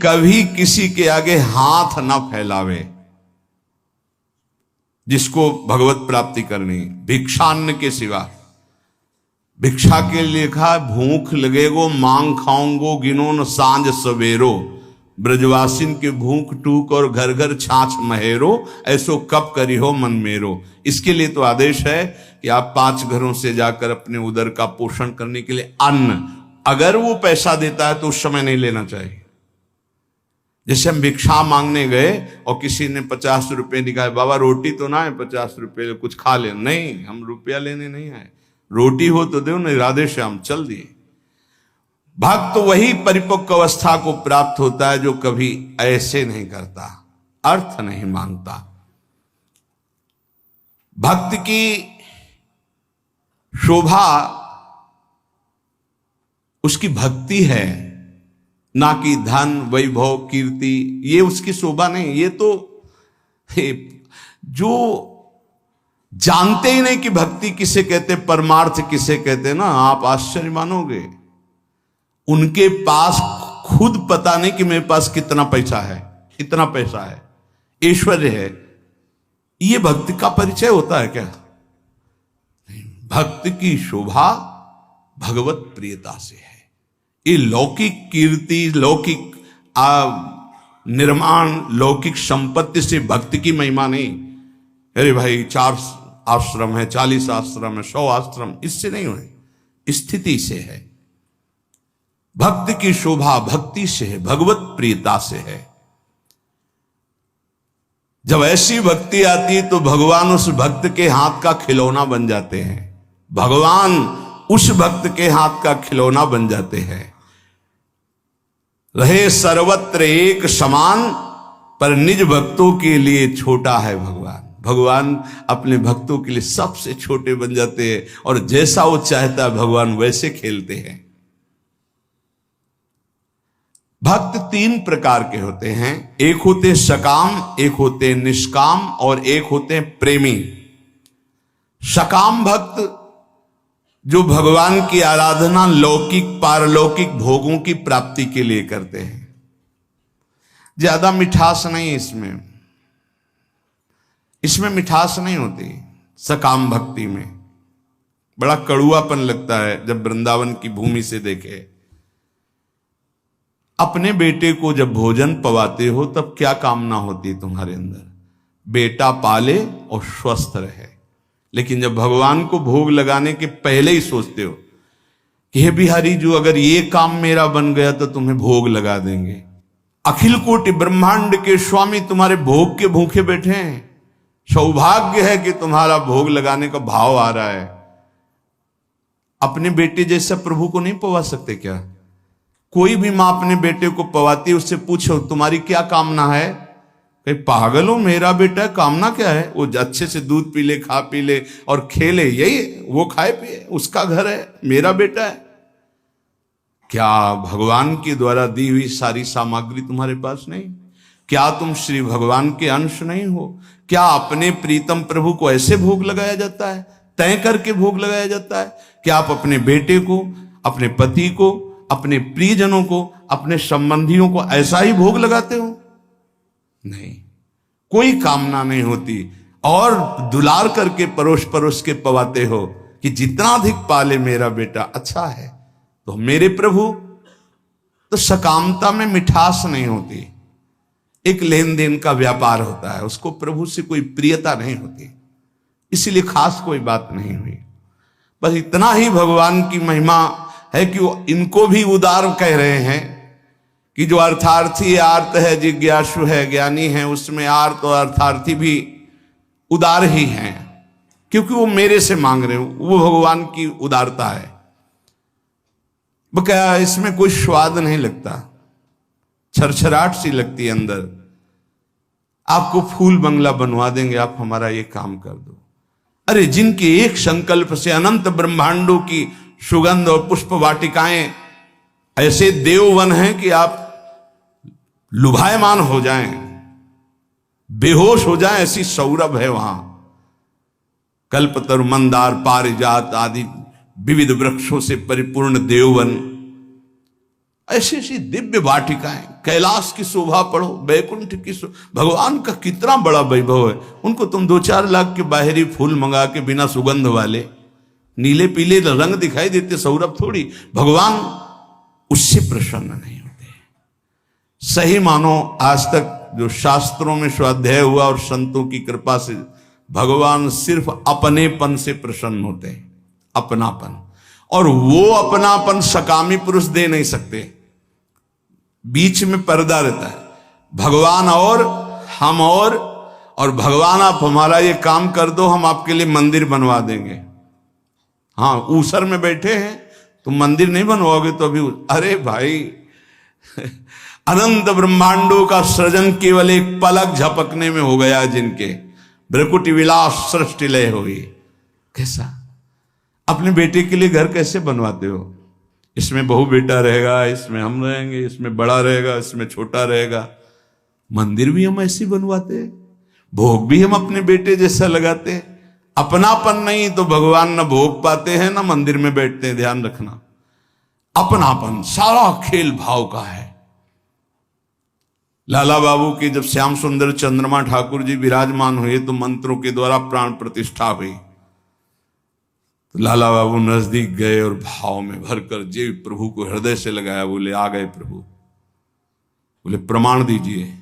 कभी किसी के आगे हाथ ना फैलावे। जिसको भगवत प्राप्ति करनी, भिक्षान्न के सिवा। भिक्षा के लिए लिखा, भूख लगेगो मांग खाऊंगो गिनो न सांझ सवेरो। ब्रजवासिन के भूख टूक और घर घर छाछ महेरो, ऐसो कब करी हो मन मेरो। इसके लिए तो आदेश है कि आप 5 घरों से जाकर अपने उदर का पोषण करने के लिए अन्न, अगर वो पैसा देता है तो उस समय नहीं लेना चाहिए। जैसे हम भिक्षा मांगने गए और किसी ने 50 रुपए निकाले, बाबा रोटी तो ना है 50 रुपए कुछ खा ले। नहीं, हम रुपया लेने नहीं आए, रोटी हो तो दो, नहीं राधे श्याम चल दिए। भक्त वही परिपक्व अवस्था को प्राप्त होता है जो कभी ऐसे नहीं करता, अर्थ नहीं मांगता। भक्त की शोभा उसकी भक्ति है, ना कि धन वैभव कीर्ति। ये उसकी शोभा नहीं। ये तो जो जानते ही नहीं कि भक्ति किसे कहते, परमार्थ किसे कहते ना, आप आश्चर्य मानोगे। उनके पास खुद पता नहीं कि मेरे पास कितना पैसा है, इतना पैसा है, ऐश्वर्य है। ये भक्ति का परिचय होता है क्या? भक्त की शोभा भगवत प्रियता से है। ये लौकिक कीर्ति, लौकिक निर्माण, लौकिक संपत्ति से भक्ति की महिमा नहीं। अरे भाई 4 आश्रम है, 40 आश्रम है, 100 आश्रम, इससे नहीं हुए, स्थिति से है। भक्त की शोभा भक्ति से है, भगवत प्रियता से है। जब ऐसी भक्ति आती है तो भगवान उस भक्त के हाथ का खिलौना बन जाते हैं। भगवान उस भक्त के हाथ का खिलौना बन जाते हैं। रहे सर्वत्र एक समान, पर निज भक्तों के लिए छोटा है भगवान। भगवान अपने भक्तों के लिए सबसे छोटे बन जाते हैं और जैसा वो चाहता है भगवान वैसे खेलते हैं। भक्त 3 प्रकार के होते हैं। एक होते सकाम, एक होते निष्काम और एक होते प्रेमी। सकाम भक्त जो भगवान की आराधना लौकिक पारलौकिक भोगों की प्राप्ति के लिए करते हैं। ज्यादा मिठास नहीं इसमें मिठास नहीं होती। सकाम भक्ति में बड़ा कड़ुआपन लगता है जब वृंदावन की भूमि से देखे। अपने बेटे को जब भोजन पवाते हो तब क्या कामना होती है तुम्हारे अंदर? बेटा पाले और स्वस्थ रहे। लेकिन जब भगवान को भोग लगाने के पहले ही सोचते हो कि हे बिहारी जो अगर ये काम मेरा बन गया तो तुम्हें भोग लगा देंगे। अखिल कोटि ब्रह्मांड के स्वामी तुम्हारे भोग के भूखे बैठे हैं। सौभाग्य है कि तुम्हारा भोग लगाने का भाव आ रहा है। अपने बेटे जैसा प्रभु को नहीं पवा सकते क्या? कोई भी मां अपने बेटे को पवाती है, उससे पूछो तुम्हारी क्या कामना है? कहीं पागल हो, मेरा बेटा है, कामना क्या है? वो अच्छे से दूध पी ले, खा पी ले और खेले, यही वो खाए पिए, उसका घर है, मेरा बेटा है। क्या भगवान के द्वारा दी हुई सारी सामग्री तुम्हारे पास नहीं? क्या तुम श्री भगवान के अंश नहीं हो? क्या अपने प्रीतम प्रभु को ऐसे भोग लगाया जाता है, तय करके भोग लगाया जाता है? क्या आप अपने बेटे को, अपने पति को, अपने प्रियजनों को, अपने संबंधियों को ऐसा ही भोग लगाते हो? नहीं, कोई कामना नहीं होती। और दुलार करके परोस परोस के पवाते हो कि जितना अधिक पाले मेरा बेटा अच्छा है। तो मेरे प्रभु, तो सकामता में मिठास नहीं होती। एक लेन देन का व्यापार होता है, उसको प्रभु से कोई प्रियता नहीं होती। इसीलिए खास कोई बात नहीं हुई। बस इतना ही भगवान की महिमा है कि वो इनको भी उदार कह रहे हैं कि जो अर्थार्थी आर्त है, जिज्ञासु है, ज्ञानी है, उसमें आर्त और अर्थार्थी भी उदार ही हैं, क्योंकि वो मेरे से मांग रहे हो। वो भगवान की उदारता है। क्या इसमें कोई स्वाद नहीं लगता, छरछराहट सी लगती है अंदर। आपको फूल बंगला बनवा देंगे, आप हमारा ये काम कर दो। अरे जिनके एक संकल्प से अनंत ब्रह्मांडों की सुगंध और पुष्प वाटिकाएं, ऐसे देववन हैं कि आप लुभायमान हो जाएं, बेहोश हो जाएं, ऐसी सौरभ है वहां। कल्पतरु, मंदार, पारिजात आदि विविध वृक्षों से परिपूर्ण देववन ऐसी ऐसी दिव्य वाटिकाएं, कैलाश की शोभा पढ़ो, बैकुंठ की भगवान का कितना बड़ा वैभव है। उनको तुम 2-4 लाख के बाहरी फूल मंगा के बिना सुगंध वाले, नीले पीले रंग दिखाई देते, सौरभ थोड़ी। भगवान उससे प्रसन्न नहीं होते। सही मानो आज तक जो शास्त्रों में स्वाध्याय हुआ और संतों की कृपा से, भगवान सिर्फ अपनेपन से प्रसन्न होते हैं, अपनापन। और वो अपनापन सकामी पुरुष दे नहीं सकते, बीच में पर्दा रहता है, भगवान और हम और भगवान आप हमारा ये काम कर दो, हम आपके लिए मंदिर बनवा देंगे। हाँ, ऊसर में बैठे हैं, तुम मंदिर नहीं बनवाओगे तो अभी, अरे भाई अनंत ब्रह्मांडों का सृजन केवल एक पलक झपकने में हो गया जिनके, भ्रकुटी विलास सृष्टि लय हुई। कैसा अपने बेटे के लिए घर कैसे बनवाते हो? इसमें बहू बेटा रहेगा, इसमें हम रहेंगे, इसमें बड़ा रहेगा, इसमें छोटा रहेगा। मंदिर भी हम ऐसे बनवाते, भोग भी हम अपने बेटे जैसा लगाते। अपनापन नहीं तो भगवान न भोग पाते हैं न मंदिर में बैठते हैं। ध्यान रखना, अपनापन सारा खेल भाव का है। लाला बाबू की जब श्याम सुंदर चंद्रमा ठाकुर जी विराजमान हुए तो मंत्रों के द्वारा प्राण प्रतिष्ठा हुई। तो लाला बाबू नजदीक गए और भाव में भरकर जे प्रभु को हृदय से लगाया। बोले, आ गए प्रभु। बोले, प्रमाण दीजिए।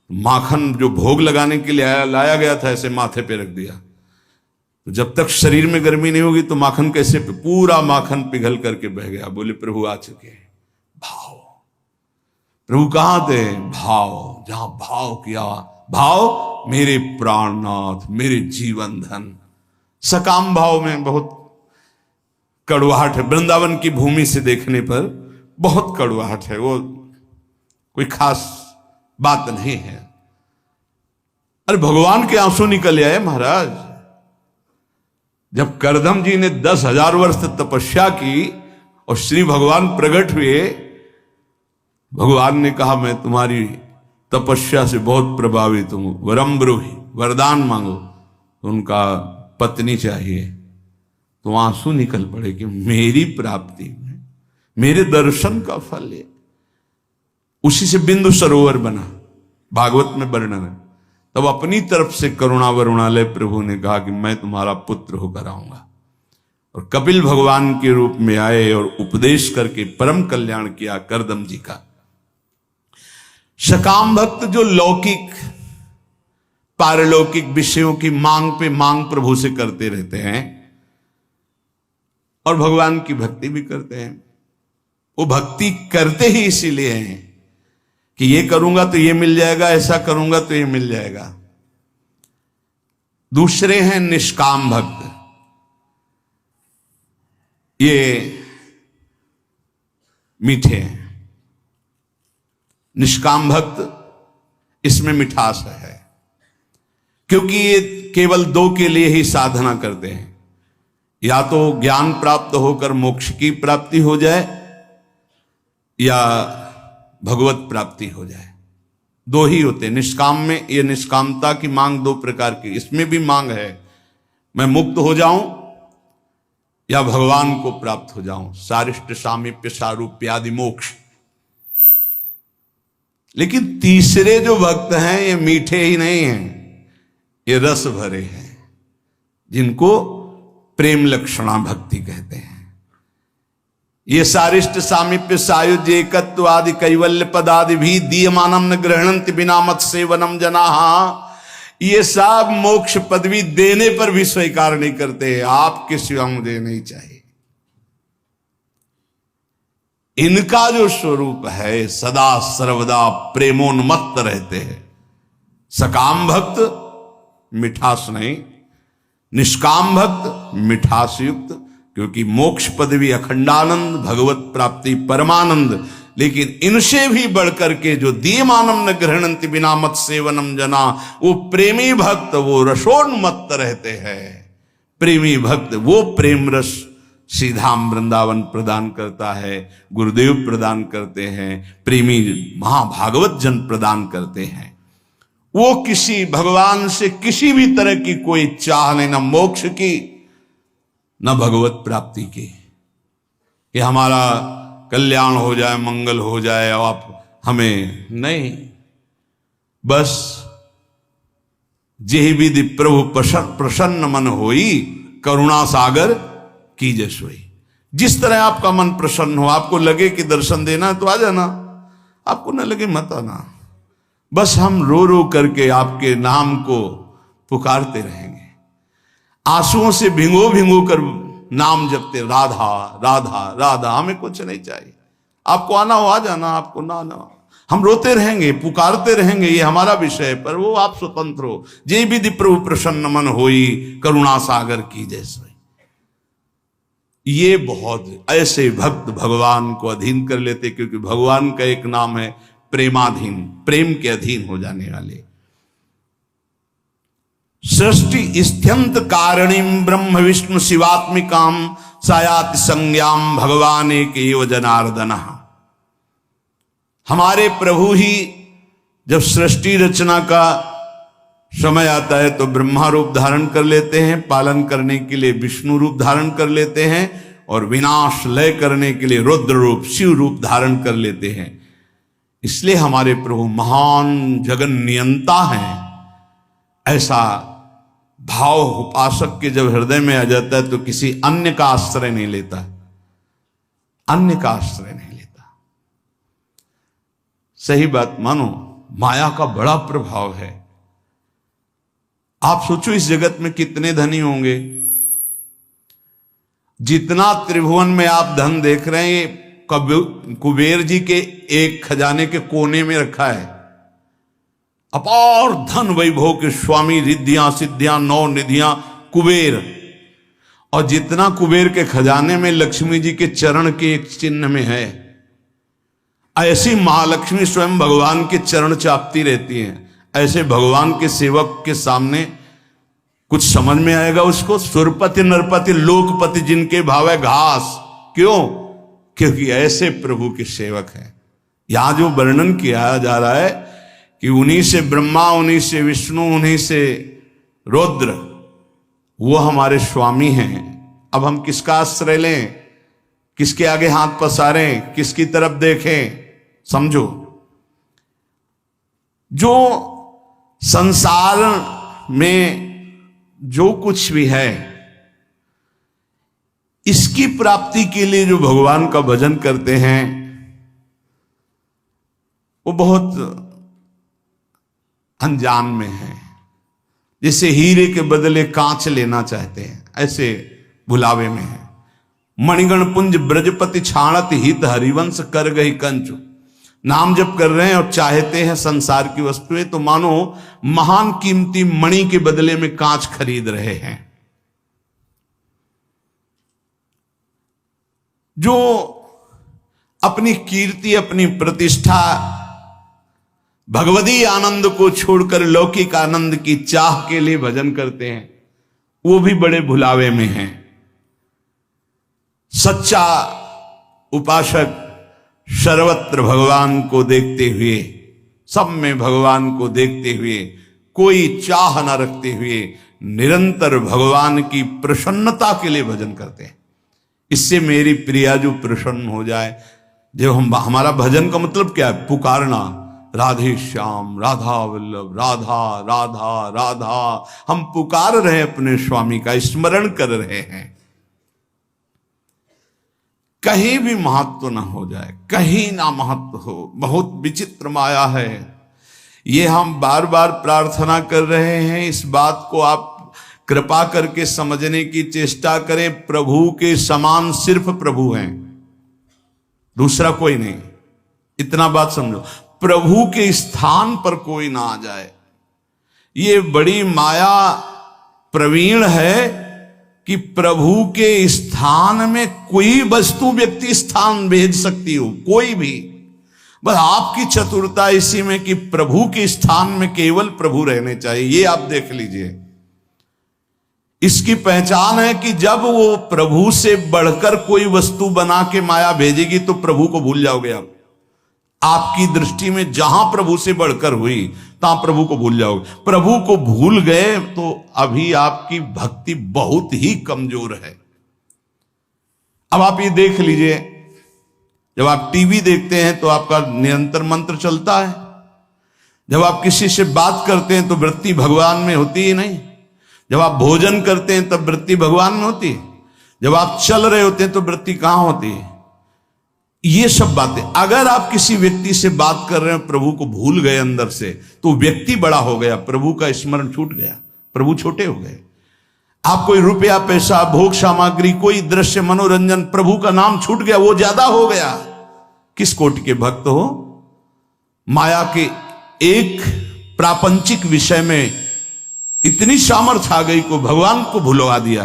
माखन जो भोग लगाने के लिए लाया गया था ऐसे माथे पे रख दिया। तो जब तक शरीर में गर्मी नहीं होगी तो माखन कैसे, पूरा माखन पिघल करके बह गया। बोले, प्रभु आ चुके हैं। भाव, प्रभु कहां थे? भाव, जहां भाव किया, भाव मेरे प्राणनाथ, मेरे जीवन धन। सकाम भाव में बहुत कड़वाहट है। वृंदावन की भूमि से देखने पर बहुत कड़वाहट है, वो कोई खास बात नहीं है। अरे भगवान के आंसू निकल आए महाराज। जब करदम जी ने 10,000 वर्ष तपस्या की और श्री भगवान प्रकट हुए, भगवान ने कहा, मैं तुम्हारी तपस्या से बहुत प्रभावित हूं, वरम ब्रूहि, वरदान मांगो। तो उनका पत्नी चाहिए। तो आंसू निकल पड़े कि मेरी प्राप्ति में, मेरे दर्शन का फल है। उसी से बिंदु सरोवर बना, भागवत में वर्णन है। तब अपनी तरफ से करुणा वरुणालय प्रभु ने कहा कि मैं तुम्हारा पुत्र होकर आऊंगा। और कपिल भगवान के रूप में आए और उपदेश करके परम कल्याण किया करदम जी का। सकाम भक्त जो लौकिक पारलौकिक विषयों की मांग पे मांग प्रभु से करते रहते हैं और भगवान की भक्ति भी करते हैं। वो भक्ति करते ही इसीलिए हैं कि ये करूंगा तो ये मिल जाएगा, ऐसा करूंगा तो ये मिल जाएगा। दूसरे हैं निष्काम भक्त। ये मीठे हैं। निष्काम भक्त, इसमें मिठास है, क्योंकि ये केवल दो के लिए ही साधना करते हैं। या तो ज्ञान प्राप्त होकर मोक्ष की प्राप्ति हो जाए या भगवत प्राप्ति हो जाए, दो ही होते। निष्काम में ये निष्कामता की मांग दो प्रकार की, इसमें भी मांग है, मैं मुक्त हो जाऊं या भगवान को प्राप्त हो जाऊं, सारिष्ट सामीप्य सारूप्यादि मोक्ष। लेकिन तीसरे जो भक्त हैं ये मीठे ही नहीं हैं, ये रस भरे हैं, जिनको प्रेम लक्षणा भक्ति कहते हैं। ये सारिष्ट सामीप्य सायुज्य एकत्व आदि कैवल्य पदादि भी दीयमानम न गृहणंति बिना मत सेवनम जनाहा, ये सब मोक्ष पदवी देने पर भी स्वीकार नहीं करते। आपके सिवा मुझे नहीं चाहिए। इनका जो स्वरूप है सदा सर्वदा प्रेमोन्मत्त रहते हैं। सकाम भक्त मिठास नहीं, निष्काम भक्त मिठास युक्त, क्योंकि मोक्ष पदवी अखंडानंद, भगवत प्राप्ति परमानंद। लेकिन इनसे भी बढ़कर के जो दीयमानम न गृहणंति बिना मत सेवनम जना, वो प्रेमी भक्त, वो रसोन्मत्त रहते हैं। प्रेमी भक्त वो प्रेम रस सीधाम वृंदावन प्रदान करता है, गुरुदेव प्रदान करते हैं, प्रेमी महाभागवत जन प्रदान करते हैं। वो किसी भगवान से किसी भी तरह की कोई चाह नहीं, न मोक्ष की न भगवत प्राप्ति की, कि हमारा कल्याण हो जाए, मंगल हो जाए, आप हमें नहीं, बस जेहि विधि प्रभु प्रसन्न मन होई, करुणा सागर कीजे सोई। जिस तरह आपका मन प्रसन्न हो, आपको लगे कि दर्शन देना तो आ जाना, आपको न लगे मत आना। बस हम रो रो करके आपके नाम को पुकारते रहेंगे, आंसुओं से भिंगो भिंगो कर नाम जपते, राधा राधा राधा। हमें कुछ नहीं चाहिए, आपको आना हो आ जाना, आपको ना आना हम रोते रहेंगे, पुकारते रहेंगे, ये हमारा विषय है, पर वो आप स्वतंत्र हो। जे विधि प्रभु प्रसन्न मन होई, करुणा सागर की जैसे। ये बहुत ऐसे भक्त भगवान को अधीन कर लेते, क्योंकि भगवान का एक नाम है प्रेमाधीन, प्रेम के अधीन हो जाने वाले। सृष्टि स्त्यंत कारणीम ब्रह्म विष्णु शिवात्मिकाम सायाति संज्ञाम भगवान एक एव जनार्दन। हमारे प्रभु ही जब सृष्टि रचना का समय आता है तो ब्रह्मा रूप धारण कर लेते हैं, पालन करने के लिए विष्णु रूप धारण कर लेते हैं, और विनाश लय करने के लिए रुद्र रूप शिव रूप धारण कर लेते हैं। इसलिए हमारे प्रभु महान जगन नियंता हैं। ऐसा भाव उपासक के जब हृदय में आ जाता है तो किसी अन्य का आश्रय नहीं लेता, अन्य का आश्रय नहीं लेता। सही बात मानो, माया का बड़ा प्रभाव है। आप सोचो इस जगत में कितने धनी होंगे, जितना त्रिभुवन में आप धन देख रहे हैं कुबेर जी के एक खजाने के कोने में रखा है। अपार धन वैभव के स्वामी, रिद्धियां सिद्धियां नौ निधियां कुबेर, और जितना कुबेर के खजाने में लक्ष्मी जी के चरण के एक चिन्ह में है, ऐसी महालक्ष्मी स्वयं भगवान के चरण चापती रहती हैं। ऐसे भगवान के सेवक के सामने कुछ समझ में आएगा उसको? सुरपति नरपति लोकपति जिनके भाव है घास। क्यों? क्योंकि ऐसे प्रभु के सेवक हैं। यहां जो वर्णन किया जा रहा है कि उन्हीं से ब्रह्मा, उन्हीं से विष्णु, उन्हीं से रुद्र, वो हमारे स्वामी हैं। अब हम किसका आश्रय लें, किसके आगे हाथ पसारें, किसकी तरफ देखें? समझो, जो संसार में जो कुछ भी है, इसकी प्राप्ति के लिए जो भगवान का भजन करते हैं, वो बहुत अनजान में है। जैसे हीरे के बदले कांच लेना चाहते हैं, ऐसे भुलावे में है। मणिगण पुंज ब्रजपति छाणत हित हरिवंश कर गई कंचु। नाम जप कर रहे हैं और चाहते हैं संसार की वस्तुएं, तो मानो महान कीमती मणि के बदले में कांच खरीद रहे हैं। जो अपनी कीर्ति, अपनी प्रतिष्ठा, भगवदी आनंद को छोड़कर लौकिक आनंद की चाह के लिए भजन करते हैं, वो भी बड़े भुलावे में हैं। सच्चा उपासक सर्वत्र भगवान को देखते हुए, सब में भगवान को देखते हुए, कोई चाह न रखते हुए, निरंतर भगवान की प्रसन्नता के लिए भजन करते हैं। इससे मेरी प्रिया जो प्रसन्न हो जाए। जब हमारा भजन का मतलब क्या है? पुकारना, राधे श्याम, राधा वल्लभ, राधा राधा राधा। हम पुकार रहे हैं, अपने स्वामी का स्मरण कर रहे हैं। कहीं भी महत्व ना हो जाए, कहीं ना महत्व हो। बहुत विचित्र माया है ये। हम बार बार प्रार्थना कर रहे हैं, इस बात को आप कृपा करके समझने की चेष्टा करें। प्रभु के समान सिर्फ प्रभु हैं, दूसरा कोई नहीं। इतना बात समझो, प्रभु के स्थान पर कोई ना आ जाए। ये बड़ी माया प्रवीण है कि प्रभु के स्थान में कोई वस्तु, व्यक्ति स्थान भेज सकती हो, कोई भी। बस आपकी चतुरता इसी में कि प्रभु के स्थान में केवल प्रभु रहने चाहिए। ये आप देख लीजिए, इसकी पहचान है कि जब वो प्रभु से बढ़कर कोई वस्तु बना के माया भेजेगी तो प्रभु को भूल जाओगे आप। आपकी दृष्टि में जहां प्रभु से बढ़कर हुई, तहां प्रभु को भूल जाओगे। प्रभु को भूल गए तो अभी आपकी भक्ति बहुत ही कमजोर है। अब आप ये देख लीजिए, जब आप टीवी देखते हैं तो आपका निरंतर मंत्र चलता है। जब आप किसी से बात करते हैं तो वृत्ति भगवान में होती ही नहीं। जब आप भोजन करते हैं तब वृत्ति भगवान में होती है। जब आप चल रहे होते हैं तो वृत्ति कहां होती है? ये सब बातें, अगर आप किसी व्यक्ति से बात कर रहे हैं, प्रभु को भूल गए अंदर से, तो व्यक्ति बड़ा हो गया, प्रभु का स्मरण छूट गया, प्रभु छोटे हो गए। आप कोई रुपया पैसा भोग सामग्री कोई दृश्य मनोरंजन, प्रभु का नाम छूट गया, वो ज्यादा हो गया। किस कोटि के भक्त हो? माया के एक प्रापंचिक विषय में इतनी सामर्थ्य आ गई को भगवान को भुलवा दिया,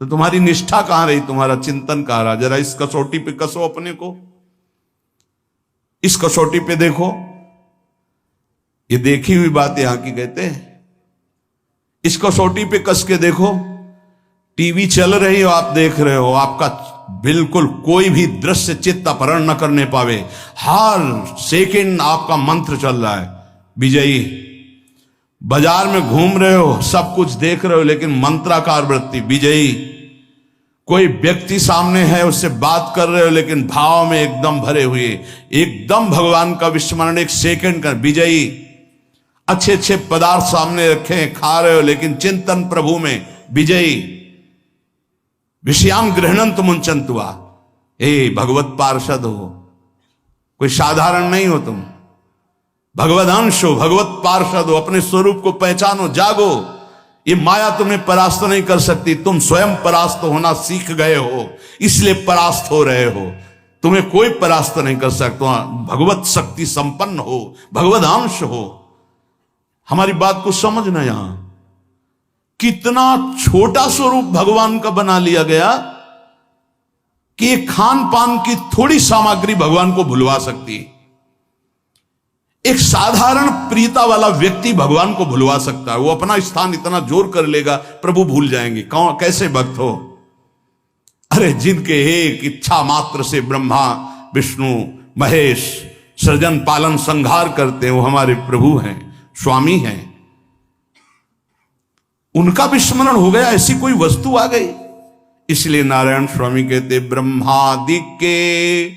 तो तुम्हारी निष्ठा कहां रही, तुम्हारा चिंतन कहां रहा? जरा इस कसौटी पे कसो अपने को, इस कसौटी पे देखो। ये देखी हुई बात यहां की कहते हैं। इस कसौटी पे कस के देखो। टीवी चल रही हो, आप देख रहे हो, आपका बिल्कुल कोई भी दृश्य चित्त अपहरण न करने पावे, हर सेकंड आपका मंत्र चल रहा है विजयी। बाजार में घूम रहे हो, सब कुछ देख रहे हो, लेकिन मंत्राकार वृत्ति विजयी। कोई व्यक्ति सामने है, उससे बात कर रहे हो, लेकिन भाव में एकदम भरे हुए, एकदम भगवान का विस्मरण, एक सेकंड का विजयी। अच्छे अच्छे पदार्थ सामने रखे हैं, खा रहे हो, लेकिन चिंतन प्रभु में विजयी। विषयाम गृहणंत मुंचंतुआ। ए भगवत पार्षद हो, कोई साधारण नहीं हो तुम, भगवत अंश हो, भगवत पार्षद हो। अपने स्वरूप को पहचानो, जागो। ये माया तुम्हें परास्त नहीं कर सकती, तुम स्वयं परास्त होना सीख गए हो, इसलिए परास्त हो रहे हो। तुम्हें कोई परास्त नहीं कर सकता। भगवत शक्ति संपन्न हो, भगवत अंश हो। हमारी बात को समझना, यहां कितना छोटा स्वरूप भगवान का बना लिया गया कि खान पान की थोड़ी सामग्री भगवान को भुलवा सकती है। एक साधारण प्रियता वाला व्यक्ति भगवान को भुलवा सकता है। वो अपना स्थान इतना जोर कर लेगा, प्रभु भूल जाएंगे। कौन, कैसे भक्त हो? अरे जिनके एक इच्छा मात्र से ब्रह्मा विष्णु महेश सृजन पालन संहार करते हैं, वो हमारे प्रभु हैं, स्वामी हैं। उनका विस्मरण हो गया, ऐसी कोई वस्तु आ गई। इसलिए नारायण स्वामी कहते, ब्रह्मादि के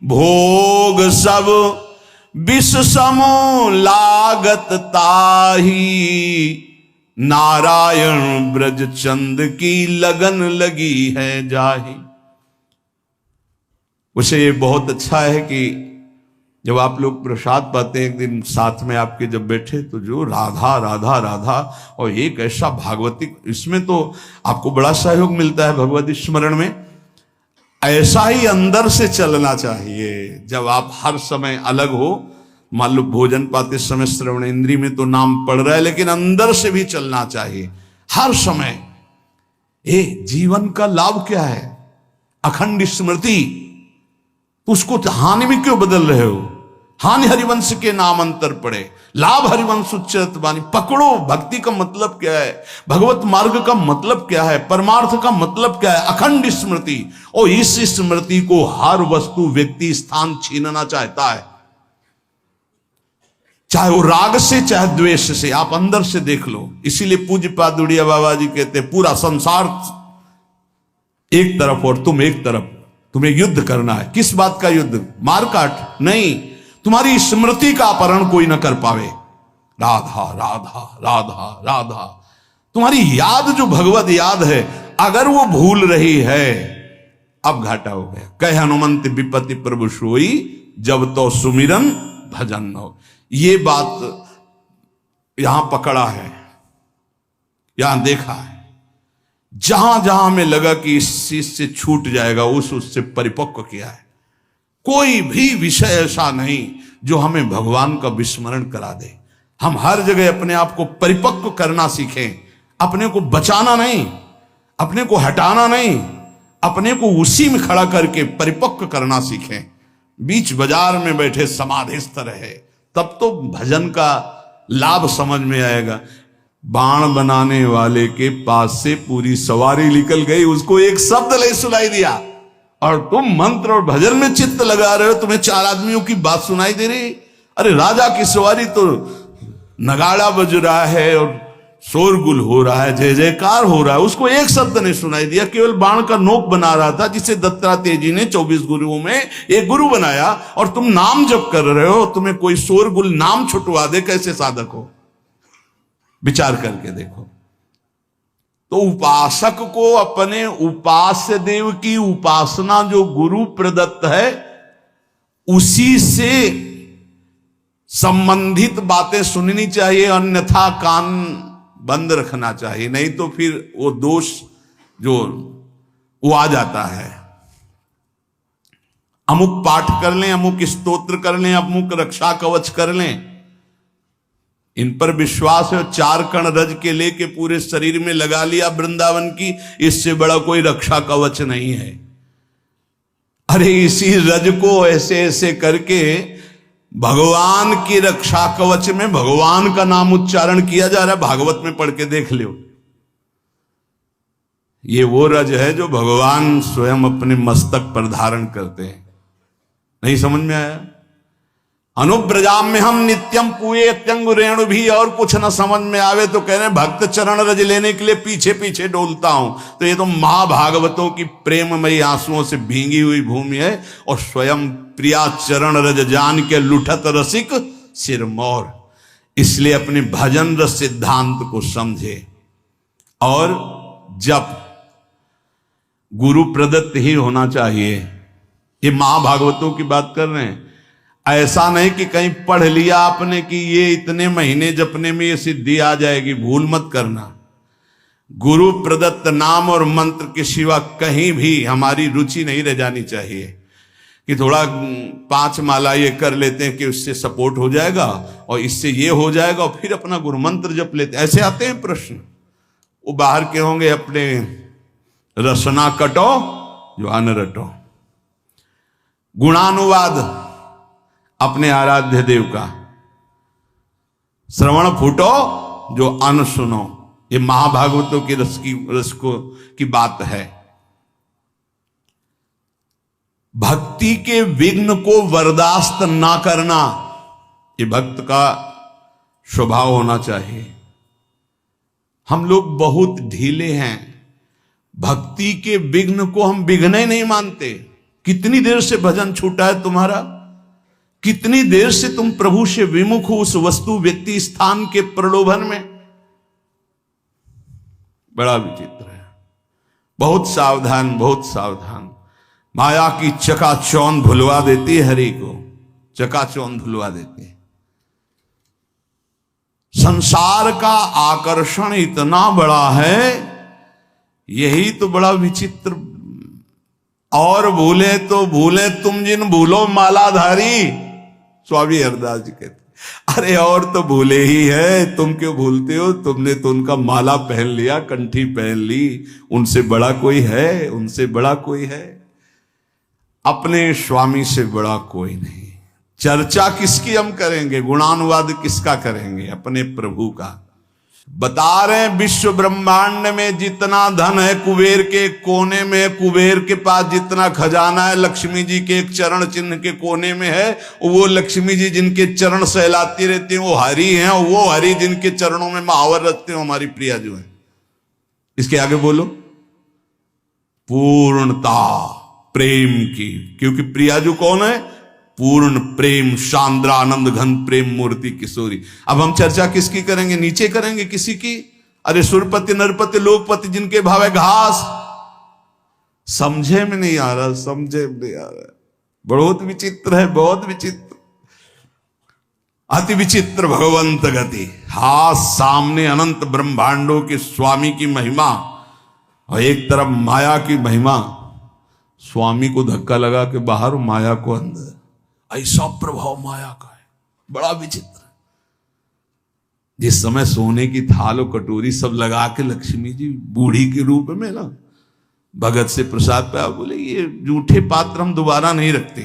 भोग सब विष समो लागत ताही, नारायण ब्रज चंद की लगन लगी है जाही। उसे ये बहुत अच्छा है कि जब आप लोग प्रसाद पाते हैं, एक दिन साथ में आपके जब बैठे, तो जो राधा राधा राधा, और एक ऐसा भागवती, इसमें तो आपको बड़ा सहयोग मिलता है भगवत स्मरण में। ऐसा ही अंदर से चलना चाहिए। जब आप हर समय अलग हो, मान लो भोजन पाते समय श्रवण इंद्री में तो नाम पड़ रहा है, लेकिन अंदर से भी चलना चाहिए हर समय। जीवन का लाभ क्या है? अखंड स्मृति। उसको हानि में क्यों बदल रहे हो? हानि हरिवंश के नाम अंतर पड़े, लाभ हरिवंश उच्चरत बानी। पकड़ो, भक्ति का मतलब क्या है, भगवत मार्ग का मतलब क्या है, परमार्थ का मतलब क्या है? अखंड स्मृति। और इस स्मृति को हर वस्तु व्यक्ति स्थान छीनना चाहता है, चाहे वो राग से चाहे द्वेष से। आप अंदर से देख लो। इसीलिए पूज्य पादुड़िया बाबा जी कहते, पूरा संसार एक तरफ और तुम एक तरफ, तुम्हें युद्ध करना है। किस बात का युद्ध? मारकाट नहीं, तुम्हारी स्मृति का अपहरण कोई न कर पावे। राधा राधा राधा राधा, तुम्हारी याद जो भगवत याद है, अगर वो भूल रही है, अब घाटा हो गया। कह हनुमंत विपत्ति प्रभु सोई, जब तो सुमिरन भजन हो। ये बात यहां पकड़ा है, यहां देखा है। जहां जहां में लगा कि इस चीज से छूट जाएगा, उससे परिपक्व किया है। कोई भी विषय ऐसा नहीं जो हमें भगवान का विस्मरण करा दे। हम हर जगह अपने आप को परिपक्व करना सीखें, अपने को बचाना नहीं, अपने को हटाना नहीं, अपने को उसी में खड़ा करके परिपक्व करना सीखें। बीच बाजार में बैठे समाधिस्थ रहे, तब तो भजन का लाभ समझ में आएगा। बाण बनाने वाले के पास से पूरी सवारी निकल गई, उसको एक शब्द नहीं सुनाई दिया, और तुम मंत्र और भजन में चित्त लगा रहे हो, तुम्हें चार आदमियों की बात सुनाई दे रही। अरे राजा की सवारी तो नगाड़ा बज रहा है और शोरगुल हो रहा है, जय जयकार हो रहा है, उसको एक शब्द नहीं सुनाई दिया, केवल बाण का नोक बना रहा था, जिसे दत्तात्रेय जी ने 24 गुरुओं में एक गुरु बनाया। और तुम नाम जप कर रहे हो, तुम्हें कोई शोरगुल नाम छुटवा दे, कैसे साधक हो? विचार करके देखो। तो उपासक को अपने उपास्य देव की उपासना जो गुरु प्रदत्त है, उसी से संबंधित बातें सुननी चाहिए, अन्यथा कान बंद रखना चाहिए, नहीं तो फिर वो दोष जो वो आ जाता है। अमुक पाठ कर लें, अमुक स्तोत्र कर लें, अमुक रक्षा कवच कर लें, इन पर विश्वास है, 4 कण रज के लेके पूरे शरीर में लगा लिया वृंदावन की, इससे बड़ा कोई रक्षा कवच नहीं है। अरे इसी रज को ऐसे ऐसे करके भगवान की रक्षा कवच में भगवान का नाम उच्चारण किया जा रहा है। भागवत में पढ़ के देख लो, ये वो रज है जो भगवान स्वयं अपने मस्तक पर धारण करते हैं। नहीं समझ में आया? अनुब्रजाम में हम नित्यम कुए त्यंग रेणु भी, और कुछ ना समझ में आवे तो कह रहे भक्त चरण रज लेने के लिए पीछे पीछे डोलता हूं। तो ये तो महाभागवतों की प्रेममयी आंसुओं से भींगी हुई भूमि है, और स्वयं प्रिया चरण रज जान के लुठत रसिक सिरमौर। इसलिए अपने भजन रस सिद्धांत को समझे, और जब गुरु प्रदत्त ही होना चाहिए। ये महाभागवतों की बात कर रहे हैं, ऐसा नहीं कि कहीं पढ़ लिया आपने कि ये इतने महीने जपने में ये सिद्धि आ जाएगी। भूल मत करना, गुरु प्रदत्त नाम और मंत्र के सिवा कहीं भी हमारी रुचि नहीं रह जानी चाहिए कि थोड़ा 5 माला ये कर लेते हैं कि उससे सपोर्ट हो जाएगा और इससे ये हो जाएगा, और फिर अपना गुरु मंत्र जप लेते हैं। ऐसे आते हैं प्रश्न, वो बाहर के होंगे, अपने रसना कटो जो अन रटो। गुणानुवाद अपने आराध्य देव का, श्रवण फूटो जो अन सुनो। ये महाभागवतों की रस की बात है। भक्ति के विघ्न को बर्दाश्त ना करना, ये भक्त का स्वभाव होना चाहिए। हम लोग बहुत ढीले हैं, भक्ति के विघ्न को हम विघ्न ही नहीं मानते। कितनी देर से भजन छूटा है तुम्हारा? कितनी देर से तुम प्रभु से विमुख हो उस वस्तु व्यक्ति स्थान के प्रलोभन में? बड़ा विचित्र है। बहुत सावधान, बहुत सावधान। माया की चकाचौंध भुलवा देती है, हरि को चकाचौंध भुलवा देती है। संसार का आकर्षण इतना बड़ा है, यही तो बड़ा विचित्र। और भूले तो भूले तुम जिन भूलो मालाधारी, स्वामी हरदास जी कहते। अरे और तो भूले ही है, तुम क्यों भूलते हो? तुमने तो उनका माला पहन लिया, कंठी पहन ली। उनसे बड़ा कोई है? उनसे बड़ा कोई है? अपने स्वामी से बड़ा कोई नहीं। चर्चा किसकी हम करेंगे? गुणानुवाद किसका करेंगे? अपने प्रभु का। बता रहे हैं विश्व ब्रह्मांड में जितना धन है कुबेर के कोने में, कुबेर के पास जितना खजाना है लक्ष्मी जी के एक चरण चिन्ह के कोने में है। वो लक्ष्मी जी जिनके चरण सहलाती रहती हैं वो हरि हैं, और वो हरि जिनके चरणों में महावर रखते हैं हमारी प्रिया जो है। इसके आगे बोलो, पूर्णता प्रेम की, क्योंकि प्रिया जो कौन है? पूर्ण प्रेम, शांद्रा आनंद घन प्रेम मूर्ति किशोरी। अब हम चर्चा किसकी करेंगे? नीचे करेंगे किसी की? अरे सुरपति नरपति लोकपति जिनके भाव है घास। समझे में नहीं आ रहा, समझे में नहीं आ रहा। बहुत विचित्र है, बहुत विचित्र, अति विचित्र भगवंत गति। हा, सामने अनंत ब्रह्मांडों के स्वामी की महिमा और एक तरफ माया की महिमा। स्वामी को धक्का लगा के बाहर, माया को अंदर। ऐसा प्रभाव माया का है, बड़ा विचित्र। जिस समय सोने की थाल और कटोरी सब लगा के लक्ष्मी जी बूढ़ी के रूप में ना भगत से प्रसाद पाया, बोले ये जूठे पात्र हम दोबारा नहीं रखते।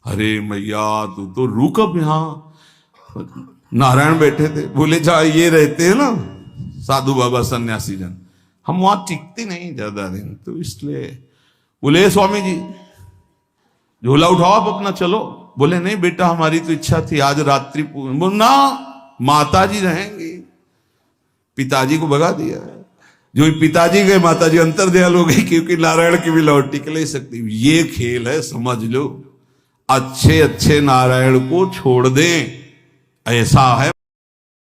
अरे मैया तू तो रुक, अब यहां नारायण बैठे थे, बोले जहां ये रहते हैं ना साधु बाबा सन्यासी जन, हम वहां टिकते नहीं ज्यादा दिन, तो इसलिए बोले स्वामी जी झोला उठाओ आप अपना चलो। बोले नहीं बेटा, हमारी तो इच्छा थी आज रात्रि ना माता जी रहेंगी। पिताजी को भगा दिया। जो पिताजी गए माताजी अंतर्ध्यान हो गई, क्योंकि नारायण की भी लौटी के ले सकती। ये खेल है, समझ लो। अच्छे अच्छे नारायण को छोड़ दें, ऐसा है